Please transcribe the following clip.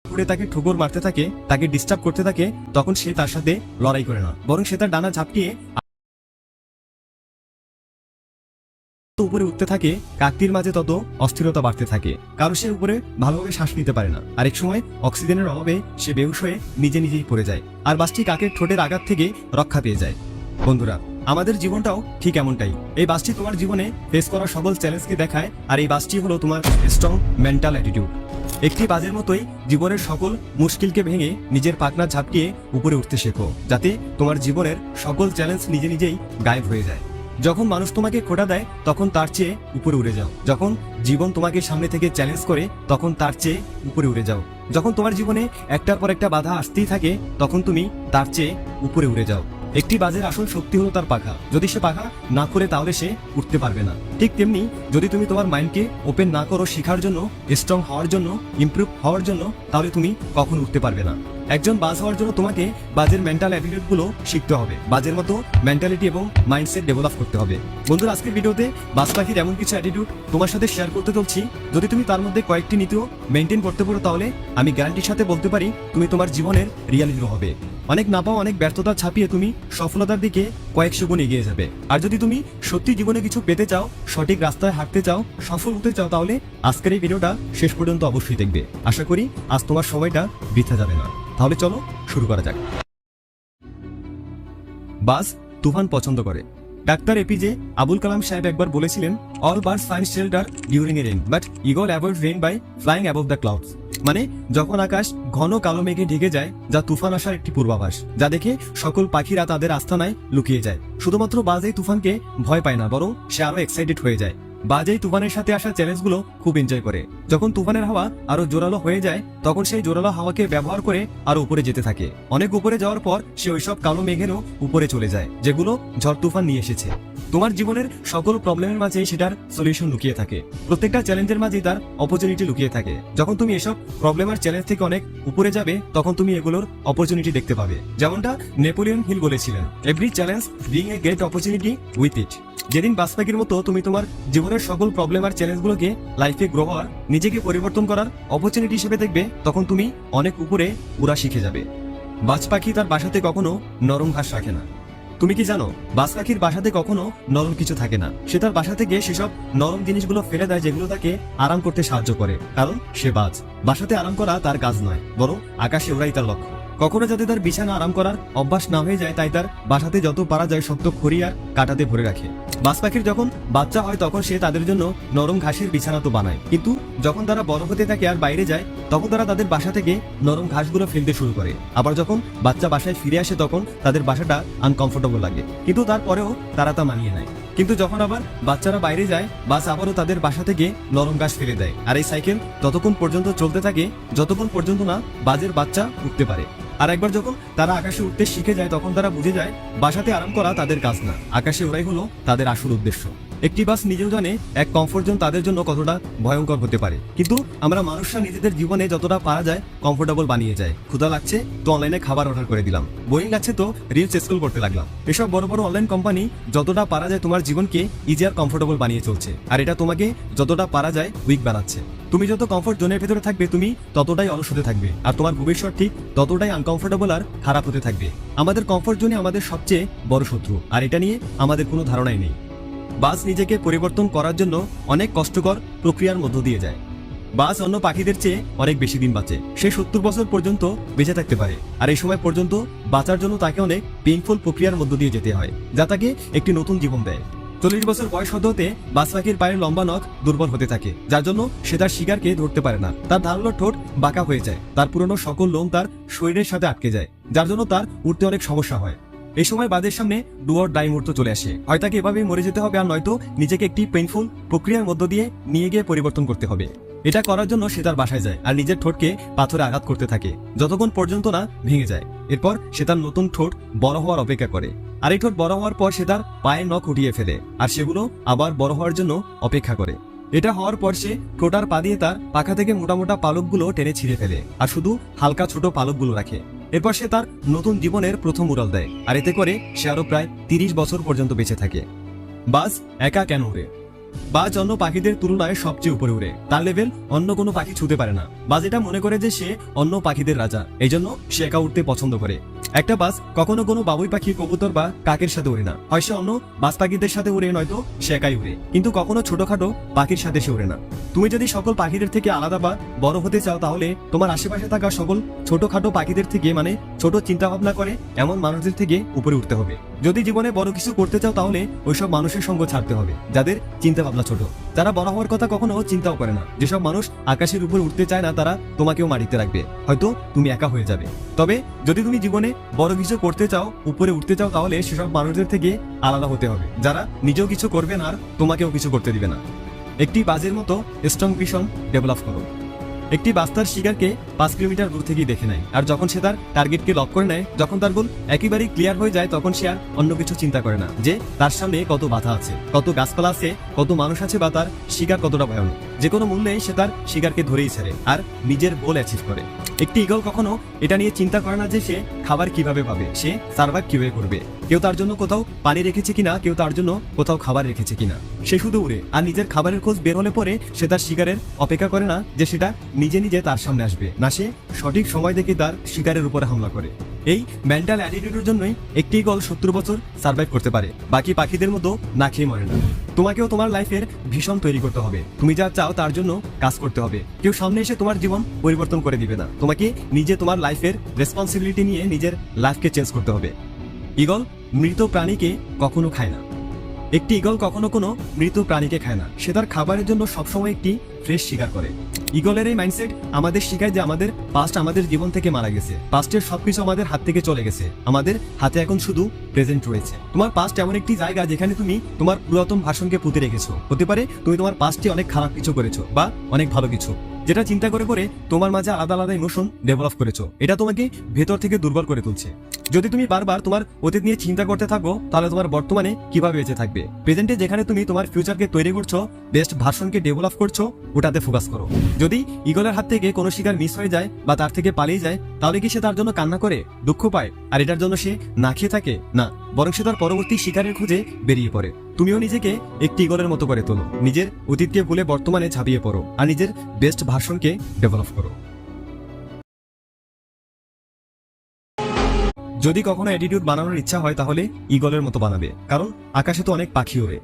উড়ে তাকে ঠোকর মারতে থাকে, তাকে ডিস্টার্ব করতে থাকে, তখন সে তার সাথে লড়াই করে না, বরং সে তার ডানা ঝাপটিয়ে উপরে উঠতে থাকে। কাকটির মাঝে তত অস্থিরতা বাড়তে থাকে, কারণ সে উপরে ভালোভাবে শ্বাস নিতে পারে না। আরেক সময় অক্সিজেনের অভাবে সে বেহুশ হয়ে নিজেই পড়ে যায়, আর বাসটি কাকের ঠোঁটের আঘাত থেকে রক্ষা পেয়ে যায়। বন্ধুরা, আমাদের জীবনটাও ঠিক এমনটাই। এই বাসটি তোমার জীবনে ফেস করা সকল চ্যালেঞ্জকে দেখায়, আর এই বাসটি হলো তোমার স্ট্রং মেন্টাল অ্যাটিটিউড। একটি বাজের মতোই জীবনের সকল মুশকিলকে ভেঙে নিজের পাখনা ঝাপটিয়ে উপরে উঠতে শেখো, যাতে তোমার জীবনের সকল চ্যালেঞ্জ নিজেই গায়েব হয়ে যায়। যখন মানুষ তোমাকে খোঁটা দেয় তখন তার চেয়ে উপরে উড়ে যাও। যখন জীবন তোমাকে সামনে থেকে চ্যালেঞ্জ করে তখন তার চেয়ে উপরে উড়ে যাও। যখন তোমার জীবনে একটার পর একটা বাধা আসতেই থাকে তখন তুমি তার চেয়ে উপরে উড়ে যাও। একটি বাজের আসল শক্তি হলো তার পাখা। যদি সে পাখা না করে তাহলে সে উঠতে পারবে না। ঠিক তেমনি যদি তুমি তোমার মাইন্ডকে ওপেন না করো শেখার জন্য, স্ট্রং হওয়ার জন্য, ইমপ্রুভ হওয়ার জন্য, তাহলে তুমি কখন উঠতে পারবে না। একজন বাজ হওয়ার জন্য তোমাকে বাজের মেন্টাল অ্যাটিটিউড গুলো শিখতে হবে, বাজের মতো মেন্টালিটি এবং মাইন্ডসেট ডেভেলপ করতে হবে। বন্ধুরা, আজকের ভিডিওতে বাজ পাখির এমন কিছু অ্যাটিটিউড তোমার সাথে শেয়ার করতে চলছি, যদি তুমি তার মধ্যে কয়েকটি নীতিও মেনটেন করতে পারো তাহলে আমি গ্যারান্টির সাথে বলতে পারি তুমি তোমার জীবনের রিয়াল হিরো হবে। অনেক না পাওয়া, অনেক ব্যর্থতা ছাপিয়ে তুমি সফলতার দিকে কয়েকশো গুণ এগিয়ে যাবে। আর যদি তুমি সত্যি জীবনে কিছু পেতে চাও, সঠিক রাস্তায় হাঁটতে চাও, সফল হতে চাও, তাহলে আজকের এই ভিডিওটা শেষ পর্যন্ত অবশ্যই দেখবে। আশা করি আজ তোমার সময়টা বৃথা যাবে না। তাহলে চলো শুরু করা যাক। বাজ তুফান পছন্দ করে। ডাক্তার এপিজে আবুল কালাম সাহেব একবার বলেছিলেন, all birds find shelter during a rain, but eagle avoid rain by flying above the clouds. মানে যখন আকাশ ঘন কালো মেঘে ঢেকে যায়, যা তুফান আসার একটি পূর্বাভাস, যা দেখে সকল পাখিরা তাদের আস্তানায় লুকিয়ে যায়। শুধুমাত্র বাজ এই তুফানকে ভয় পায় না, বরং সে আরো এক্সাইটেড হয়ে যায়। বাজ এই তুফানের সাথে আসা চ্যালেঞ্জগুলো খুব এনজয় করে। যখন তুফানের হাওয়া আরো জোরালো হয়ে যায় তখন সেই জোরালো হাওয়াকে ব্যবহার করে আরো উপরে যেতে থাকে। অনেক উপরে যাওয়ার পর সে ওইসব কালো মেঘেরও উপরে চলে যায় যেগুলো ঝড় তুফান নিয়ে এসেছে। তোমার জীবনের সকল প্রবলেমের মাঝে সেটার সলিউশন লুকিয়ে থাকে। প্রত্যেকটা চ্যালেঞ্জের মাঝেই তার অপরচুনিটি লুকিয়ে থাকে। যখন তুমি এসব প্রবলেম আর চ্যালেঞ্জ থেকে অনেক উপরে যাবে তখন তুমি এগুলোর অপরচুনিটি দেখতে পাবে। যেমনটা নেপোলিয়ন হিল বলেছিলেন, every challenge being a great opportunity with it. যেদিন বাজ পাখির মতো তুমি তোমার জীবনের সকল প্রবলেম আর চ্যালেঞ্জগুলোকে লাইফে গ্রো হওয়ার, নিজেকে পরিবর্তন করার অপরচুনিটি হিসেবে দেখবে, তখন তুমি অনেক উপরে উড়া শিখে যাবে। বাজ পাখি তার বাসাতে কখনো নরম ঘাস রাখে না। তুমি কি জানো, বাজ পাখির বাসাতে কখনো নরম কিছু থাকে না। সে তার বাসা থেকে সেসব নরম জিনিসগুলো ফেলে দেয় যেগুলো তাকে আরাম করতে সাহায্য করে, কারণ সে বাজ। বাসাতে আরাম করা তার কাজ নয়, বরং আকাশে ওড়াই তার লক্ষ্য। কখনো যাতে তার বিছানা আরাম করার অভ্যাস না হয়ে যায়, তাই তার বাসাতে যত পারা যায় শক্ত খড়ি আর কাটাতে ভরে রাখে। বাজ পাখির যখন বাচ্চা হয় তখন সে তাদের জন্য নরম ঘাসের বিছানা তো বানায়, কিন্তু যখন তারা বড় হতে থাকে আর বাইরে যায় তখন তারা তাদের বাসা থেকে নরম ঘাসগুলো ফেলতে শুরু করে। আবার যখন বাচ্চা বাসায় ফিরে আসে তখন তাদের বাসাটা আনকমফোর্টেবল লাগে, কিন্তু তারপরেও তারা তা মানিয়ে নেয়। কিন্তু যখন আবার বাচ্চারা বাইরে যায়, বাস আবারও তাদের বাসা থেকে নরম ঘাস ফেলে দেয়। আর এই সাইকেল ততক্ষণ পর্যন্ত চলতে থাকে যতক্ষণ পর্যন্ত না বাজের বাচ্চা উঠতে পারে। আর একবার যখন তারা আকাশে উঠতে শিখে যায় তখন তারা বুঝে যায় বাসাতে আরাম করা তাদের কাজ না, আকাশে ওড়াই হলো তাদের আসল উদ্দেশ্য। একটি বাস নিজেও জানে এক কমফোর্ট জোন তাদের জন্য কতটা ভয়ঙ্কর হতে পারে, কিন্তু আমরা মানুষরা নিজেদের জীবনে যতটা পারা যায় কমফোর্টেবল বানিয়ে যায়। ক্ষুধা লাগছে তো অনলাইনে খাবার অর্ডার করে দিলাম, বোরিং লাগছে তো রিলস স্ক্রল করতে লাগলাম। এসব বড় বড় অনলাইন কোম্পানি যতটা পারা যায় তোমার জীবনকে ইজি আর কমফোর্টেবল বানিয়ে চলছে, আর এটা তোমাকে যতটা পারা যায় উইক বানাচ্ছে। তুমি যত কমফোর্ট জোনের ভেতরে থাকবে তুমি ততটাই অলস হতে থাকবে, আর তোমার ভবিষ্যৎ ঠিক ততটাই আনকমফোর্টেবল আর খারাপ হতে থাকবে। আমাদের কমফোর্ট জোনই আমাদের সবচেয়ে বড় শত্রু, আর এটা নিয়ে আমাদের কোনো ধারণাই নেই। বাজ নিজেকে পরিবর্তন করার জন্য অনেক কষ্টকর প্রক্রিয়ার মধ্য দিয়ে যায়। বাজ অন্য পাখিদের চেয়ে অনেক বেশি দিন বাঁচে। সে 70 বছর পর্যন্ত বেঁচে থাকতে পারে, আর এই সময় পর্যন্ত বাঁচার জন্য তাকে অনেক পেইনফুল প্রক্রিয়ার মধ্য দিয়ে যেতে হয়, যা তাকে একটি নতুন জীবন দেয়। 40 বছর বয়স হতে হতে বাজ পাখির পায়ের লম্বা নখ দুর্বল হতে থাকে, যার জন্য সে তার শিকারকে ধরতে পারে না। তার ধারালো ঠোঁট বাঁকা হয়ে যায়, তার পুরনো সকল লোম তার শরীরের সাথে আটকে যায়, যার জন্য তার উঠতে অনেক সমস্যা হয়। এই সময় বাজের সামনে ডু অর ডাই মুহূর্ত চলে আসে। হয় তাকে এভাবে মরে যেতে হবে, আর নয়তো নিজেকে একটি পেইনফুল প্রক্রিয়ার মধ্য দিয়ে নিয়ে গিয়ে পরিবর্তন করতে হবে। এটা করার জন্য সে তার বাসায় যায় আর নিজের ঠোঁটকে পাথরে আঘাত করতে থাকে যতক্ষণ পর্যন্ত না ভেঙে যায়। এরপর সে তার নতুন ঠোঁট বড় হওয়ার অপেক্ষা করে, আর এই ঠোঁট বড় হওয়ার পর সে তার পায়ের নখ উঠিয়ে ফেলে, আর সেগুলো আবার বড় হওয়ার জন্য অপেক্ষা করে। এটা হওয়ার পর সে ঠোঁট আর পা দিয়ে তার পাখা থেকে মোটা মোটা পালকগুলো টেনে ছিঁড়ে ফেলে, আর শুধু হালকা ছোট পালকগুলো রাখে। এরপর সে তার নতুন জীবনের প্রথম উড়াল দেয়, আর এতে করে সে আরো প্রায় 30 বছর পর্যন্ত বেঁচে থাকে। বাজ একা কেন উড়ে? বাজ অন্য পাখিদের তুলনায় সবচেয়ে উপরে উড়ে, তার লেভেল অন্য কোনো পাখি ছুতে পারে না। বাজ এটা মনে করে যে সে অন্য পাখিদের রাজা, এই জন্য সে একা উঠতে পছন্দ করে। একটা বাজ কখনো কোনো বাবুই পাখি, কবুতর বা কাকের সাথে উড়ে না, হয় সে অন্য বাজ পাখিদের সাথে উড়ে, নয়তো সে একাই উড়ে, কিন্তু কখনো ছোটখাটো পাখির সাথে সে উড়ে না। তুমি যদি সকল পাখিদের থেকে আলাদা বা বড় হতে চাও, তাহলে তোমার আশেপাশে থাকা সকল ছোটখাটো পাখিদের থেকে, মানে ছোট চিন্তা ভাবনা করে এমন মানুষদের থেকে উপরে উঠতে হবে। যদি জীবনে বড় কিছু করতে চাও, তাহলে ওইসব মানুষের সঙ্গ ছাড়তে হবে যাদের চিন্তা ভাবনা ছোট, যারা বড় হওয়ার কথা কখনো চিন্তাও করে না। যেসব মানুষ আকাশের উপর উঠতে চায় না, তারা তোমাকেও মাটিতে রাখবে, হয়তো তুমি একা হয়ে যাবে। তবে যদি তুমি জীবনে বড় কিছু করতে চাও, উপরে উঠতে চাও, তাহলে সেসব মানুষদের থেকে আলাদা হতে হবে, যারা নিজেও কিছু করবে না আর তোমাকেও কিছু করতে দিবে না। একটি বাজের মতো স্ট্রং ভিশন ডেভেলপ করো। একটি বাজ তার শিকারকে 5 কিলোমিটার দূর থেকেই দেখে নেয়, আর যখন সে তার টার্গেটকে লক করে নেয়, যখন তার গোল একেবারেই ক্লিয়ার হয়ে যায়, তখন সে আর অন্য কিছু চিন্তা করে না যে তার সামনে কত বাধা আছে, কত গাছপালা আছে, কত মানুষ আছে, বা তার শিকার কতটা ভয়ানক। যে কোনো মূল্যে সে তার শিকারকে ধরেই ছাড়ে আর নিজের গোল অ্যাচিভ করে। একটি ঈগল কখনো এটা নিয়ে চিন্তা করে না যে সে খাবার কিভাবে পাবে, সে সার্ভাইভ কিভাবে করবে। কেউ তার জন্য কোথাও পানি রেখেছে কিনা, কেউ তার জন্য কোথাও খাবার রেখেছে কিনা, সে শুধু উড়ে, আর নিজের খাবারের খোঁজ বের হলে পরে সে তার শিকারের অপেক্ষা করে না যে সেটা নিজে নিজে তার সামনে আসবে, না সে সঠিক সময় দেখে তার শিকারের উপরে হামলা করে। এই মেন্টাল অ্যাটিটিউডের জন্যই একটি ঈগল 70 বছর সার্ভাইভ করতে পারে, বাকি পাখিদের মতো না খেয়ে মরে না। তোমাকেও তোমার লাইফের ভীষণ তৈরি করতে হবে, তুমি যা চাও তার জন্য কাজ করতে হবে। কেউ সামনে এসে তোমার জীবন পরিবর্তন করে দিবে না, তোমাকে নিজে তোমার লাইফের রেসপন্সিবিলিটি নিয়ে নিজের লাইফকে চেঞ্জ করতে হবে। ঈগল মৃত প্রাণীকে কখনো খায় না। একটি ঈগল কখনো কোনো মৃত প্রাণীকে খায় না, সে তার খাবারের জন্য সবসময় একটি ফ্রেশ শিকার করে। ঈগলের এই মাইন্ডসেট আমাদের শেখায় যে আমাদের পাস্ট আমাদের জীবন থেকে মারা গেছে, পাস্টের সবকিছু আমাদের হাত থেকে চলে গেছে, আমাদের হাতে এখন শুধু প্রেজেন্ট রয়েছে। তোমার পাস্ট এমন একটি জায়গা যেখানে তুমি তোমার পুরাতন ভাষণকে পুঁতে রেখেছো। হতে পারে তুমি তোমার পাস্টে অনেক খারাপ কিছু করেছো বা অনেক ভালো কিছু, যেটা চিন্তা করে করে তোমার মাঝে আলাদা আলাদা ইমোশন ডেভেলপ করেছো। এটা তোমাকে ভেতর থেকে দুর্বল করে তুলছে। যদি তুমি বারবার তোমার অতীত নিয়ে চিন্তা করতে থাকো, তাহলে তোমার বর্তমানে কিভাবে বেঁচে থাকবে। প্রেজেন্টে যেখানে তুমি তোমার ফিউচারকে তৈরি করছো, বেস্ট ভার্সনকে ডেভেলপ করছো, ওটাতে ফোকাস করো। যদি ঈগলের হাত থেকে কোনো শিকার মিস হয়ে যায় বা তার থেকে পালিয়ে যায়, তাহলে কি সে তার জন্য কান্না করে, দুঃখ পায়, আর এটার জন্য সে না খেয়ে থাকে? না, বরং সে তার পরবর্তী শিকারের খুঁজে বেরিয়ে পড়ে। তুমিও নিজেকে একটি ঈগলের মতো করে তোলো, নিজের অতীতকে ভুলে বর্তমানে ঝাঁপিয়ে পড়ো আর নিজের বেস্ট ভার্সনকে ডেভেলপ করো। যদি কখনো অ্যাটিটিউড বানানোর ইচ্ছা হয়, তাহলে ঈগলের মতো বানাবে, কারণ আকাশে তো অনেক পাখি ওড়ে।